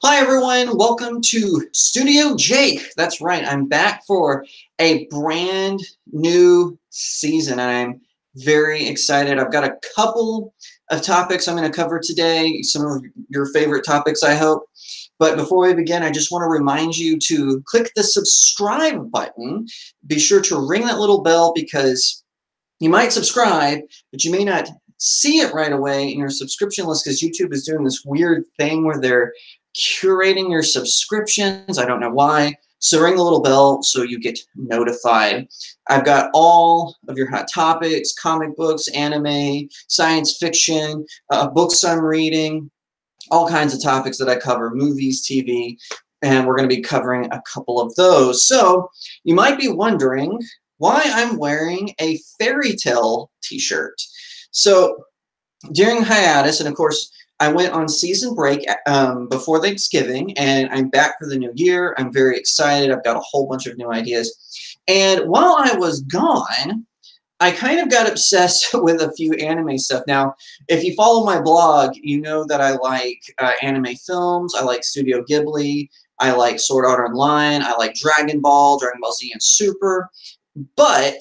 Hi everyone, welcome to Studio Jake. That's right, I'm back for a brand new season. I'm very excited. I've got a couple of topics I'm going to cover today, some of your favorite topics, I hope. But before we begin, I just want to remind you to click the subscribe button. Be sure to ring that little bell because you might subscribe, but you may not see it right away in your subscription list because YouTube is doing this weird thing where they're curating your subscriptions. I don't know why. So ring the little bell so you get notified. I've got all of your hot topics, comic books, anime, science fiction, books I'm reading, all kinds of topics that I cover, movies, TV, and we're going to be covering a couple of those. So you might be wondering why I'm wearing a fairy tale t-shirt. So during hiatus, and of course, I went on season break before Thanksgiving, and I'm back for the new year. I'm very excited. I've got a whole bunch of new ideas. And while I was gone, I kind of got obsessed with a few anime stuff. Now, if you follow my blog, you know that I like anime films. I like Studio Ghibli. I like Sword Art Online. I like Dragon Ball Z, and Super. But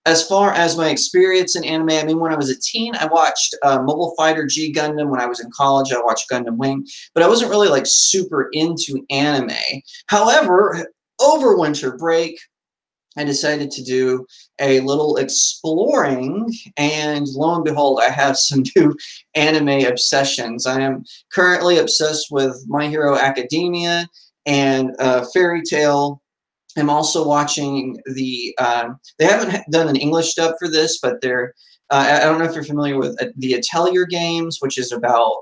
as far as my experience in anime, I mean, when I was a teen, I watched Mobile Fighter G Gundam. When I was in college, I watched Gundam Wing. But I wasn't really like super into anime. However, over winter break, I decided to do a little exploring, and lo and behold, I have some new anime obsessions. I am currently obsessed with My Hero Academia and Fairy Tail. I'm also watching the, they haven't done an English dub for this, but they're, I don't know if you're familiar with the Atelier games, which is about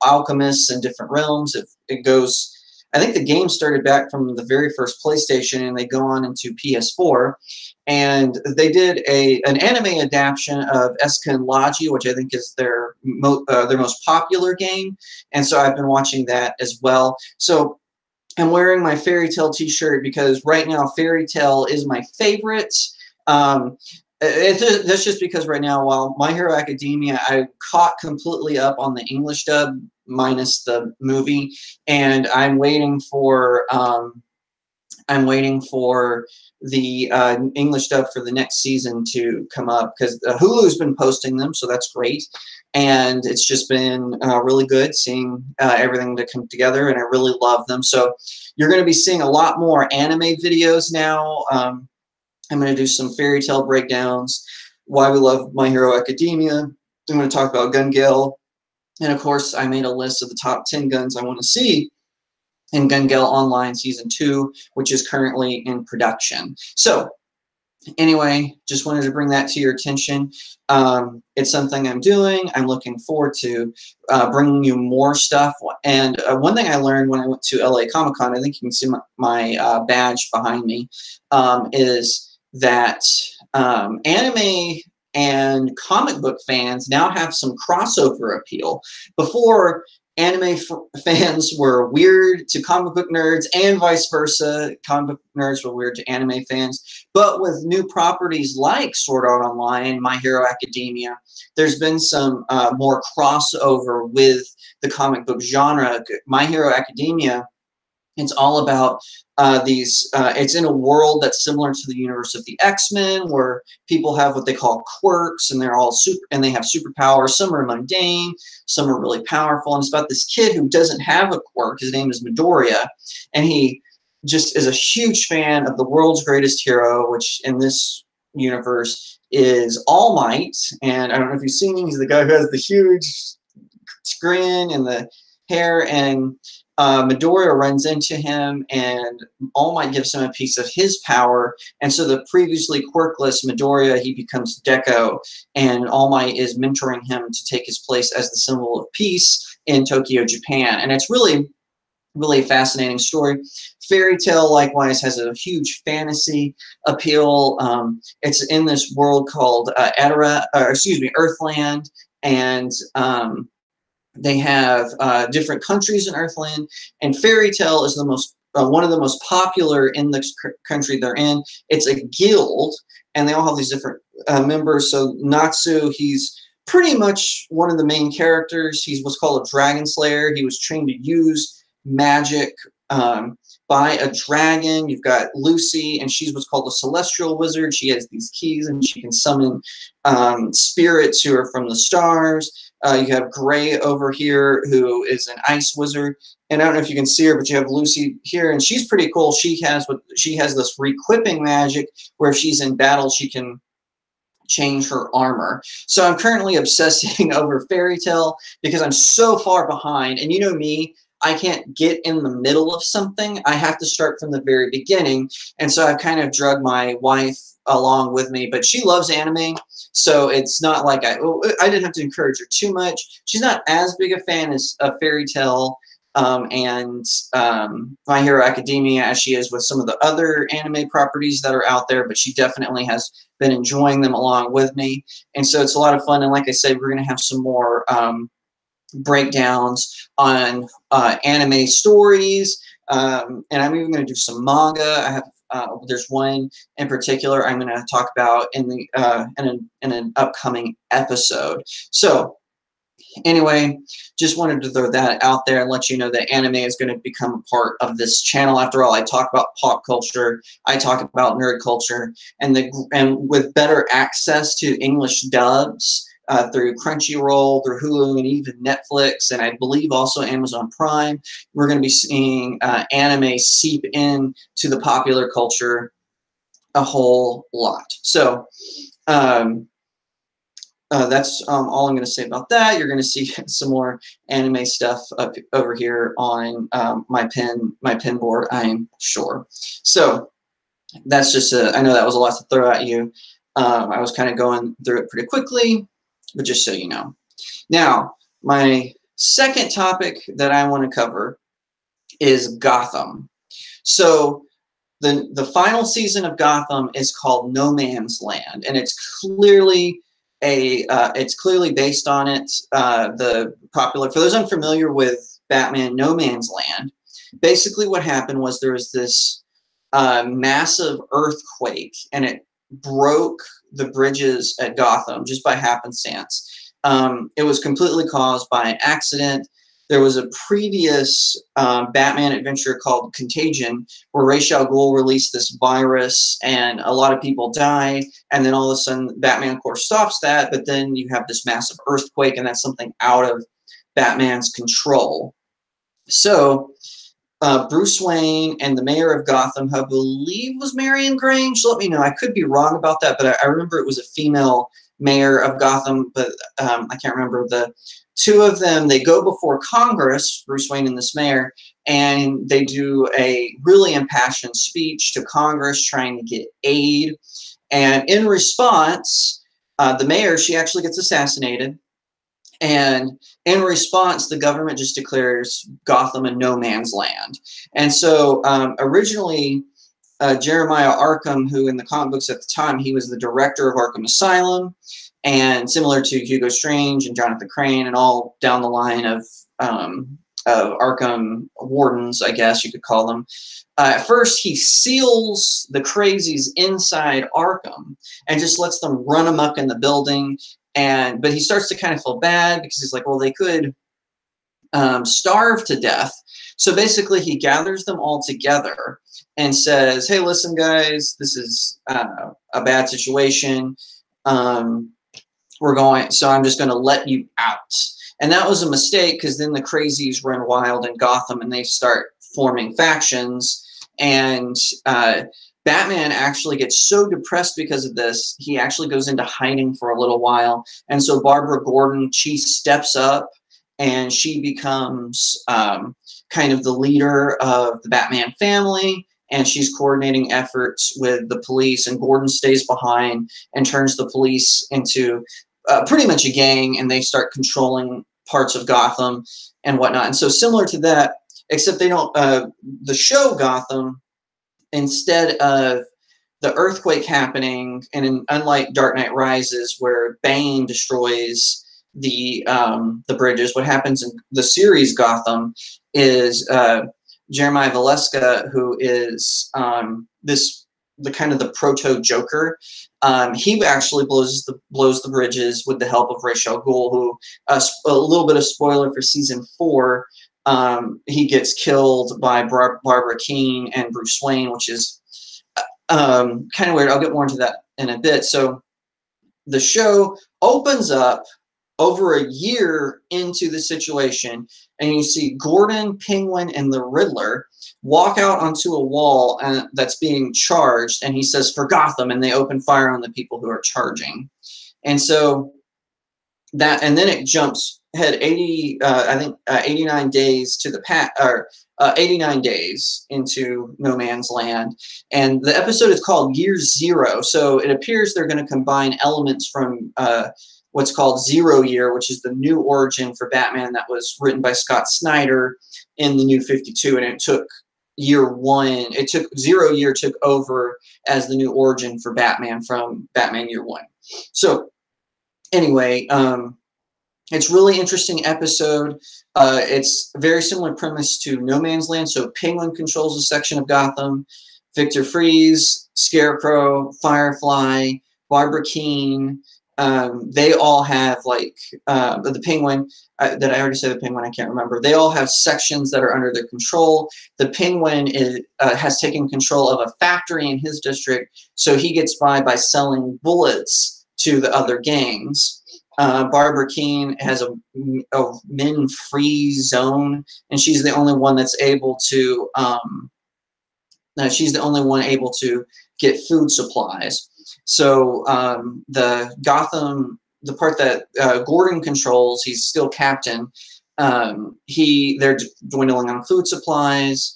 alchemists in different realms. It goes, I think the game started back from the very first PlayStation, and they go on into PS4. And they did an anime adaptation of Esken Laji, which I think is their most popular game. And so I've been watching that as well. So I'm wearing my Fairy Tail t-shirt because right now Fairy Tail is my favorite. That's just because right now, while My Hero Academia, I caught completely up on the English dub minus the movie, and I'm waiting for the English dub for the next season to come up because Hulu's been posting them, so that's great. And it's just been really good seeing everything to come together, and I really love them. So you're going to be seeing a lot more anime videos now. I'm going to do some fairy tale breakdowns, why we love My Hero Academia. I'm going to talk about Gun Gale. And of course, I made a list of the top 10 guns I want to see in Gun Gale Online Season 2, which is currently in production. So anyway, just wanted to bring that to your attention. It's something I'm doing. I'm looking forward to bringing you more stuff. And one thing I learned when I went to LA Comic-Con, I think you can see my badge behind me, is that anime and comic book fans now have some crossover appeal. Before, anime fans were weird to comic book nerds and vice versa. Comic book nerds were weird to anime fans. But with new properties like Sword Art Online, My Hero Academia, there's been some more crossover with the comic book genre. My Hero Academia, it's all about it's in a world that's similar to the universe of the X-Men, where people have what they call quirks, and they're all and they have superpowers. Some are mundane, some are really powerful. And it's about this kid who doesn't have a quirk. His name is Midoriya, and he just is a huge fan of the world's greatest hero, which in this universe is All Might. And I don't know if you've seen him. He's the guy who has the huge grin and the hair, and Midoriya runs into him, and All Might gives him a piece of his power, and so the previously quirkless Midoriya, he becomes Deco, and All Might is mentoring him to take his place as the symbol of peace in Tokyo, Japan. And it's really, really a fascinating story. Fairy Tail, likewise, has a huge fantasy appeal. It's in this world called Earthland, and they have different countries in Earthland, and Fairy Tail is the most one of the most popular in the country they're in. It's a guild, and they all have these different members. So Natsu, he's pretty much one of the main characters. He's what's called a dragon slayer. He was trained to use magic by a dragon. You've got Lucy, and she's what's called a celestial wizard. She has these keys, and she can summon spirits who are from the stars. You have Gray over here, who is an ice wizard. And I don't know if you can see her, but you have Lucy here, and she's pretty cool. She has this re-equipping magic, where if she's in battle, she can change her armor. So I'm currently obsessing over Fairy Tale because I'm so far behind. And you know me, I can't get in the middle of something. I have to start from the very beginning. And so I've kind of dragged my wife along with me, but she loves anime. So it's not like I didn't have to encourage her too much. She's not as big a fan as of Fairy Tale and My Hero Academia as she is with some of the other anime properties that are out there, but she definitely has been enjoying them along with me. And so it's a lot of fun. And like I said, we're going to have some more breakdowns on anime stories. And I'm even going to do some manga. I have there's one in particular I'm going to talk about in the in an upcoming episode. So anyway, just wanted to throw that out there and let you know that anime is going to become a part of this channel. After all, I talk about pop culture, I talk about nerd culture, and with better access to English dubs through Crunchyroll, through Hulu, and even Netflix, and I believe also Amazon Prime, we're going to be seeing anime seep in to the popular culture a whole lot. So that's all I'm going to say about that. You're going to see some more anime stuff up over here on my pin board, I'm sure. So that's just I know that was a lot to throw at you. I was kind of going through it pretty quickly, but just so you know. Now, my second topic that I want to cover is Gotham. So the final season of Gotham is called No Man's Land, and it's clearly based on it. The popular, for those unfamiliar with Batman No Man's Land, basically what happened was there was this massive earthquake, and it broke the bridges at Gotham just by happenstance. It was completely caused by an accident. There was a previous Batman adventure called Contagion, where Ra's al Ghul released this virus, and a lot of people died. And then all of a sudden, Batman, of course, stops that. But then you have this massive earthquake, and that's something out of Batman's control. So Bruce Wayne and the mayor of Gotham, who I believe was Marion Grange. Let me know. I could be wrong about that, but I remember it was a female mayor of Gotham, but I can't remember the two of them. They go before Congress, Bruce Wayne and this mayor, and they do a really impassioned speech to Congress trying to get aid. And in response, the mayor, she actually gets assassinated. And in response, the government just declares Gotham a no man's land. And so originally, Jeremiah Arkham, who in the comic books at the time, he was the director of Arkham Asylum, and similar to Hugo Strange and Jonathan Crane and all down the line of Arkham wardens, I guess you could call them. At first, he seals the crazies inside Arkham and just lets them run amok in the building. But he starts to kind of feel bad because he's like, well, they could starve to death. So basically, he gathers them all together and says, hey, listen, guys, this is a bad situation. So I'm just going to let you out. And that was a mistake, because then the crazies run wild in Gotham and they start forming factions. And Batman actually gets so depressed because of this, he actually goes into hiding for a little while. And so Barbara Gordon, she steps up and she becomes kind of the leader of the Batman family. And she's coordinating efforts with the police, and Gordon stays behind and turns the police into pretty much a gang, and they start controlling parts of Gotham and whatnot. And so similar to that, except they don't, the show Gotham, instead of the earthquake happening, and unlike Dark Knight Rises, where Bane destroys the bridges, what happens in the series Gotham is Jeremiah Valeska, who is the kind of the proto Joker. He actually blows the bridges with the help of Ra's al Ghul, who a little bit of spoiler for season 4. he gets killed by Barbara Keene and Bruce Wayne, which is kind of weird. I'll get more into that in a bit. So the show opens up over a year into the situation, and you see Gordon, Penguin, and the Riddler walk out onto a wall that's being charged, and he says, "For Gotham," and they open fire on the people who are charging. And so that, and then it jumps ahead 89 days to the or 89 days into No Man's Land, and the episode is called Year Zero. So it appears they're going to combine elements from what's called Zero Year, which is the new origin for Batman that was written by Scott Snyder in the New 52, and it took Year One. It took Zero Year took over as the new origin for Batman from Batman Year One. So anyway, it's really interesting episode. It's a very similar premise to No Man's Land. So Penguin controls a section of Gotham. Victor Freeze, Scarecrow, Firefly, Barbara Keene. They all have, like, the Penguin, that I already said the Penguin, I can't remember. They all have sections that are under their control. The Penguin has taken control of a factory in his district, so he gets by selling bullets to the other gangs. Barbara Keene has a men-free zone, and she's the only one that's able to. She's the only one able to get food supplies. So the Gotham, the part that Gordon controls, he's still captain. They're dwindling on food supplies.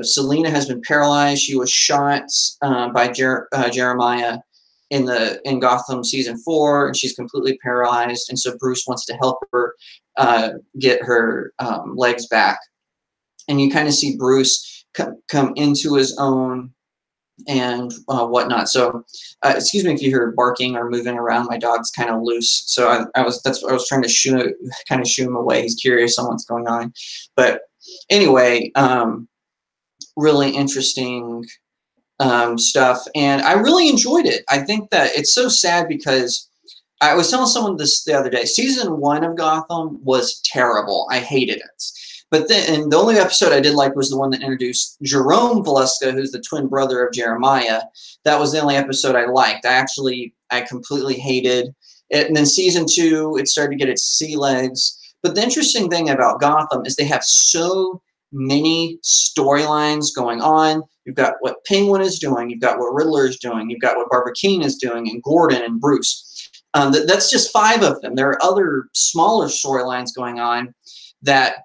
Selina has been paralyzed. She was shot by Jeremiah in Gotham season 4, and she's completely paralyzed. And so Bruce wants to help her get her legs back. And you kind of see Bruce come into his own and whatnot. So excuse me if you hear barking or moving around. My dog's kind of loose, so I was trying to kind of shoo him away. He's curious on what's going on. But anyway, really interesting stuff, and I really enjoyed it. I think that it's so sad because I was telling someone this the other day. Season 1 of Gotham was terrible. I hated it. But then, and the only episode I did like was the one that introduced Jerome Valeska, who's the twin brother of Jeremiah. That was the only episode I liked. I completely hated it. And then season 2, it started to get its sea legs. But the interesting thing about Gotham is they have so many storylines going on. You've got what Penguin is doing. You've got what Riddler is doing. You've got what Barbara Keene is doing, and Gordon and Bruce. That's just 5 of them. There are other smaller storylines going on that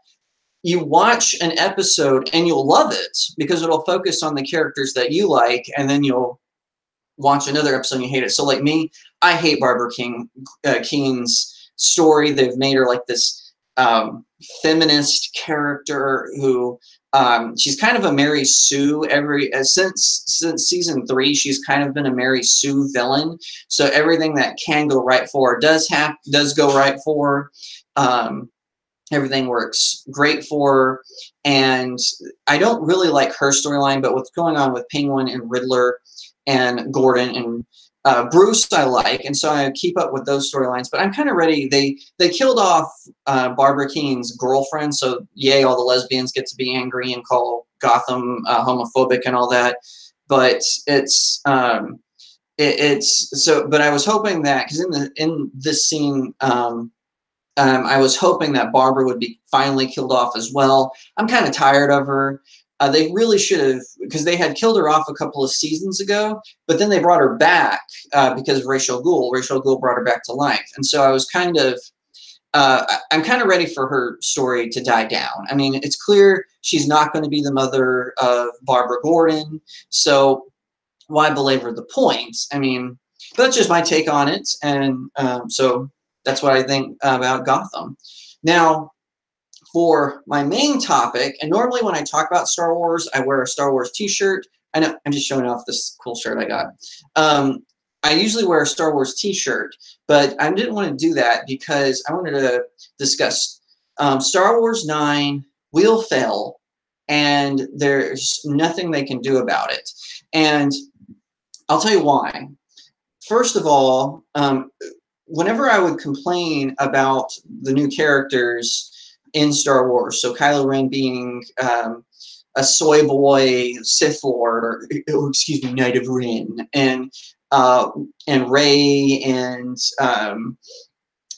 you watch an episode and you'll love it because it'll focus on the characters that you like, and then you'll watch another episode and you hate it. So like me, I hate Barbara Keene's story. They've made her like this feminist character who she's kind of a Mary Sue. Since season 3, she's kind of been a Mary Sue villain. So everything that can go right for her does go right for her. Everything works great for her, and I don't really like her storyline, but what's going on with Penguin and Riddler and Gordon and Bruce I like, and so I keep up with those storylines. But I'm kind of ready. They killed off Barbara Keene's girlfriend, so yay, all the lesbians get to be angry and call Gotham homophobic and all that. But it's so. But I was hoping that because in this scene. I was hoping that Barbara would be finally killed off as well. I'm kind of tired of her. They really should have, because they had killed her off a couple of seasons ago, but then they brought her back because of Ra's al Ghul. Ra's al Ghul brought her back to life. And so I was kind of, I'm kind of ready for her story to die down. I mean, it's clear she's not going to be the mother of Barbara Gordon, so why belabor the point? I mean, but that's just my take on it, and so that's what I think about Gotham. Now, for my main topic, and normally when I talk about Star Wars, I wear a Star Wars t-shirt. I know, I'm just showing off this cool shirt I got. I usually wear a Star Wars t-shirt, but I didn't want to do that because I wanted to discuss Star Wars 9 will fail, and there's nothing they can do about it. And I'll tell you why. First of all, whenever I would complain about the new characters, in Star Wars. So Kylo Ren being a soy boy Sith Lord, or excuse me, Knight of Ren, and Rey and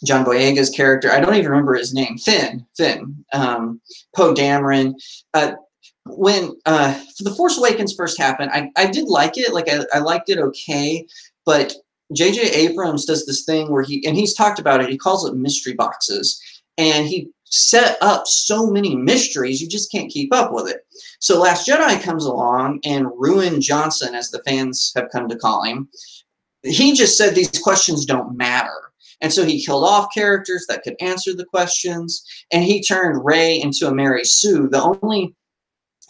John Boyega's character. I don't even remember his name. Finn, Poe Dameron. When The Force Awakens first happened, I did like it. Like I liked it okay, but J.J. Abrams does this thing where he's talked about it. He calls it mystery boxes, and he set up so many mysteries you just can't keep up with it. So Last Jedi comes along and Ruin Johnson, as the fans have come to call him, he just said these questions don't matter. And so he killed off characters that could answer the questions, and he turned Rey into a Mary Sue. The only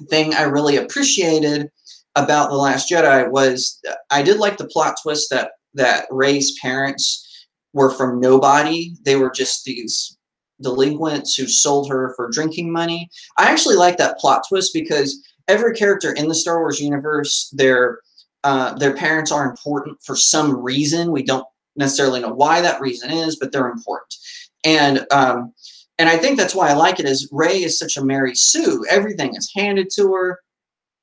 thing I really appreciated about The Last Jedi was I did like the plot twist that Rey's parents were from nobody. They were just these delinquents who sold her for drinking money. I actually like that plot twist because every character in the Star Wars universe, their parents are important for some reason. We don't necessarily know why that reason is, but they're important. And I think that's why I like it, is Rey is such a Mary Sue. Everything is handed to her.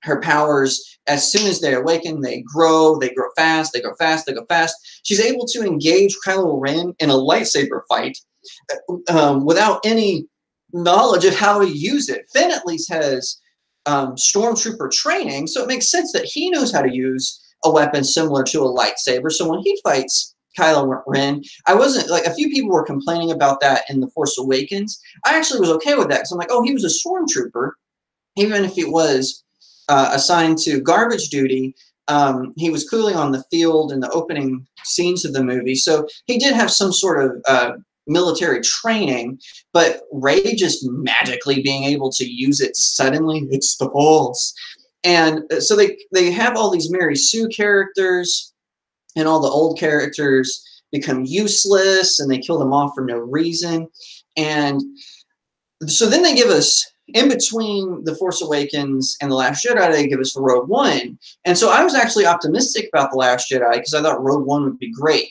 Her powers, as soon as they awaken, they grow fast, they go fast, they go fast. She's able to engage Kylo Ren in a lightsaber fight without any knowledge of how to use it. Finn at least has stormtrooper training, so it makes sense that he knows how to use a weapon similar to a lightsaber. So when he fights Kylo Ren, I wasn't like, a few people were complaining about that in The Force Awakens. I actually was okay with that because I'm like, oh, he was a stormtrooper, even if he was assigned to garbage duty. He was clearly on the field in the opening scenes of the movie, so he did have some sort of military training, but Rey just magically being able to use it suddenly, it's the Force. And so they have all these Mary Sue characters, and all the old characters become useless, and they kill them off for no reason. And so then they give us, in between The Force Awakens and The Last Jedi, they give us the Rogue One. And so I was actually optimistic about The Last Jedi because I thought Rogue One would be great.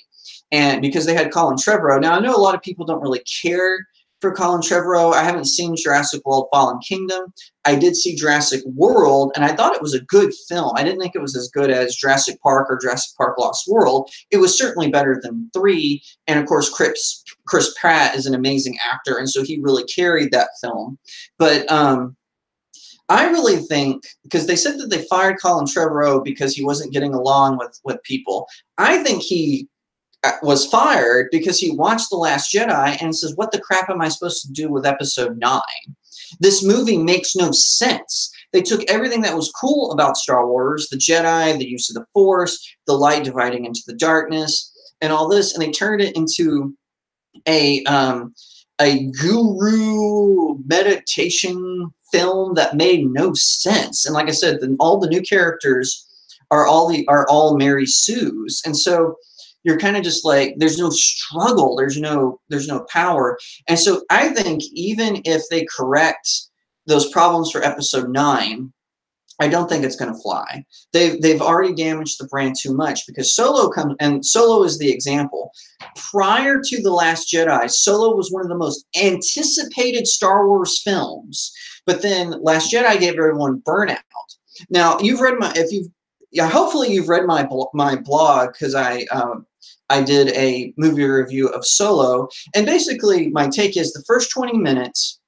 And because they had Colin Trevorrow. Now, I know a lot of people don't really care for Colin Trevorrow. I haven't seen Jurassic World Fallen Kingdom. I did see Jurassic World, and I thought it was a good film. I didn't think it was as good as Jurassic Park or Jurassic Park Lost World. It was certainly better than 3. And, of course, Chris Pratt is an amazing actor, and so he really carried that film. But I really think, because they said that they fired Colin Trevorrow because he wasn't getting along with people. I think he was fired because he watched The Last Jedi and says, what the crap am I supposed to do with episode 9? This movie makes no sense. They took everything that was cool about Star Wars, the Jedi, the use of the Force, the light dividing into the darkness, and all this, and they turned it into a guru meditation film that made no sense. And like I said, all the new characters are all Mary Sues, and so you're kind of just like, there's no struggle, there's no power. And so I think even if they correct those problems for episode 9, I don't think it's going to fly. They've already damaged the brand too much, because Solo comes, and Solo is the example. Prior to The Last Jedi, Solo was one of the most anticipated Star Wars films, but then Last Jedi gave everyone burnout. Now, you've read hopefully you've read my blog, because I did a movie review of Solo, and basically my take is the first 20 minutes,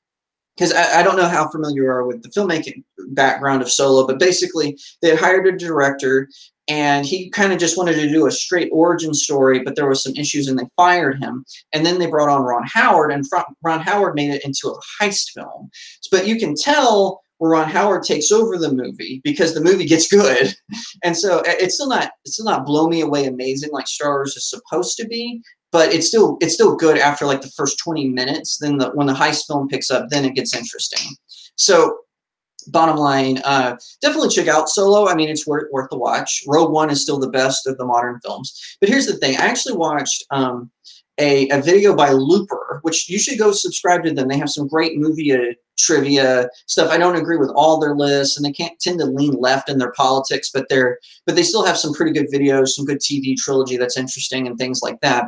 because I don't know how familiar you are with the filmmaking background of Solo, but basically they had hired a director, and he kind of just wanted to do a straight origin story, but there were some issues and they fired him. And then they brought on Ron Howard, and Ron Howard made it into a heist film. But you can tell where Ron Howard takes over the movie, because the movie gets good. And so it's still not blow me away amazing like Star Wars is supposed to be, but it's still good after like the first 20 minutes. Then when the heist film picks up, then it gets interesting. So bottom line, definitely check out Solo. I mean, it's worth the watch. Rogue One is still the best of the modern films. But here's the thing. I actually watched a video by Looper, which you should go subscribe to them. They have some great movie trivia stuff. I don't agree with all their lists, and they can't tend to lean left in their politics, but they still have some pretty good videos, some good TV trilogy that's interesting and things like that.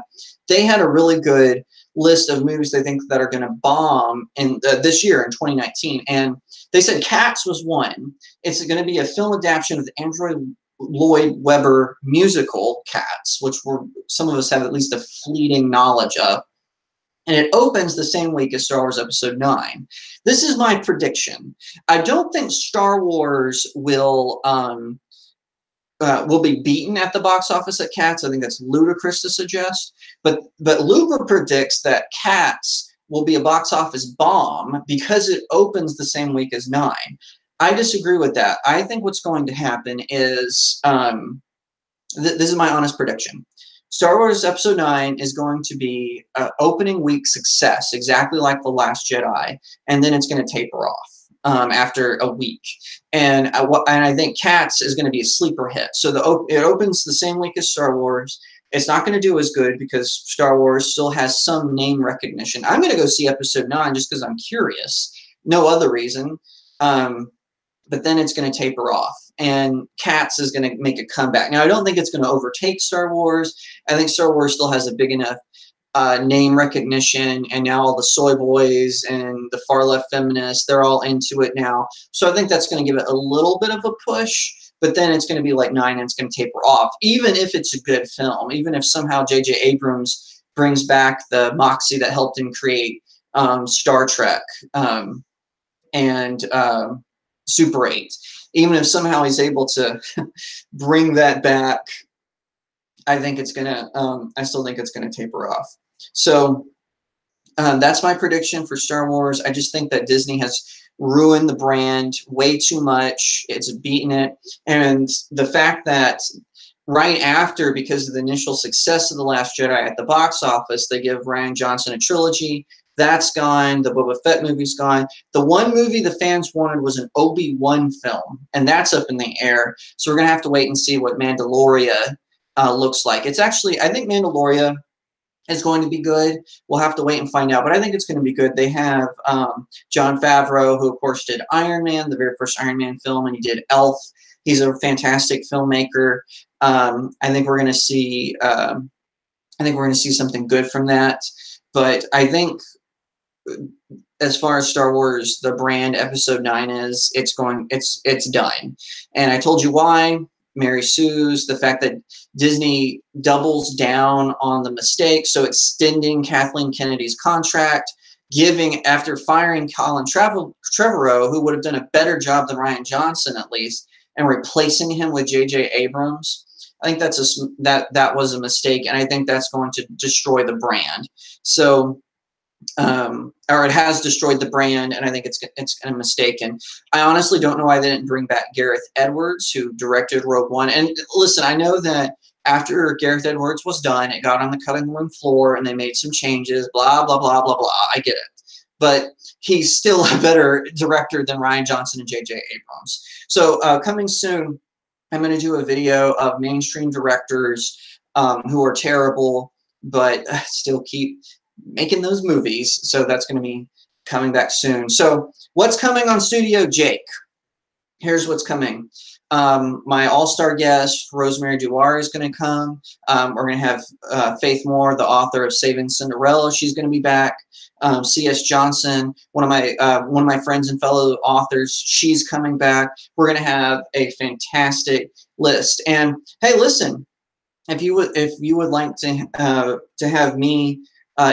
They had a really good list of movies they think that are going to bomb in this year in 2019. And they said Cats was one. It's going to be a film adaptation of the Andrew Lloyd Webber musical Cats, which some of us have at least a fleeting knowledge of. And it opens the same week as Star Wars Episode 9. This is my prediction. I don't think Star Wars will be beaten at the box office at Cats. I think that's ludicrous to suggest. But Luber predicts that Cats will be a box office bomb because it opens the same week as 9. I disagree with that. I think what's going to happen is, this is my honest prediction. Star Wars Episode 9 is going to be an opening week success, exactly like The Last Jedi, and then it's going to taper off after a week. And I think Cats is going to be a sleeper hit. So it opens the same week as Star Wars. It's not going to do as good because Star Wars still has some name recognition. I'm going to go see Episode 9 just because I'm curious. No other reason. But then it's going to taper off. And Cats is going to make a comeback. Now, I don't think it's going to overtake Star Wars. I think Star Wars still has a big enough name recognition, and now all the soy boys and the far left feminists, they're all into it now. So I think that's going to give it a little bit of a push, but then it's going to be like 9 and it's going to taper off, even if it's a good film, even if somehow J.J. Abrams brings back the moxie that helped him create Star Trek and Super 8. Even if somehow he's able to bring that back, I think it's gonna. I still think it's gonna taper off. So that's my prediction for Star Wars. I just think that Disney has ruined the brand way too much. It's beaten it, and the fact that right after, because of the initial success of The Last Jedi at the box office, they give Rian Johnson a trilogy. That's gone. The Boba Fett movie's gone. The one movie the fans wanted was an Obi-Wan film, and that's up in the air. So we're going to have to wait and see what Mandalorian looks like. It's actually, I think Mandalorian is going to be good. We'll have to wait and find out, but I think it's going to be good. They have Jon Favreau, who, of course, did Iron Man, the very first Iron Man film, and he did Elf. He's a fantastic filmmaker. I think we're going to see something good from that. But I think as far as Star Wars, the brand Episode 9 is, it's done. And I told you why. Mary Sue's, the fact that Disney doubles down on the mistake, so extending Kathleen Kennedy's contract, after firing Colin Trevorrow, who would have done a better job than Rian Johnson at least, and replacing him with J.J. Abrams. I think that was a mistake, and I think that's going to destroy the brand. So, or it has destroyed the brand, and I think it's a mistake. And I honestly don't know why they didn't bring back Gareth Edwards, who directed Rogue One. And listen, I know that after Gareth Edwards was done, it got on the cutting room floor, and they made some changes, blah, blah, blah, blah, blah. I get it. But he's still a better director than Rian Johnson and J.J. Abrams. So coming soon, I'm going to do a video of mainstream directors who are terrible, but still keep making those movies. So that's going to be coming back soon. So what's coming on StudioJake? Here's what's coming. My all-star guest, Rosemary Duar, is going to come. We're going to have Faith Moore, the author of Saving Cinderella. She's going to be back. C.S. Johnson, one of my friends and fellow authors, she's coming back. We're going to have a fantastic list. And hey, listen, if you would like to have me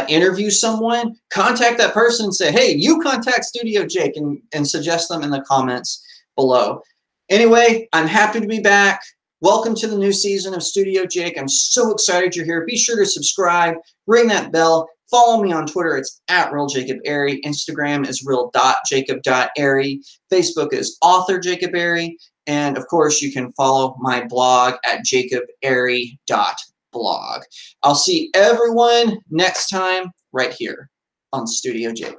interview someone, contact that person and say, hey, you contact StudioJake, and suggest them in the comments below. Anyway, I'm happy to be back. Welcome to the new season of StudioJake. I'm so excited you're here. Be sure to subscribe, ring that bell, follow me on Twitter. It's @RealJacobAiry. Instagram is real.jacob.airy. Facebook is author Jacob Airy. And of course, you can follow my blog at jacobairy.blog. I'll see everyone next time right here on StudioJake.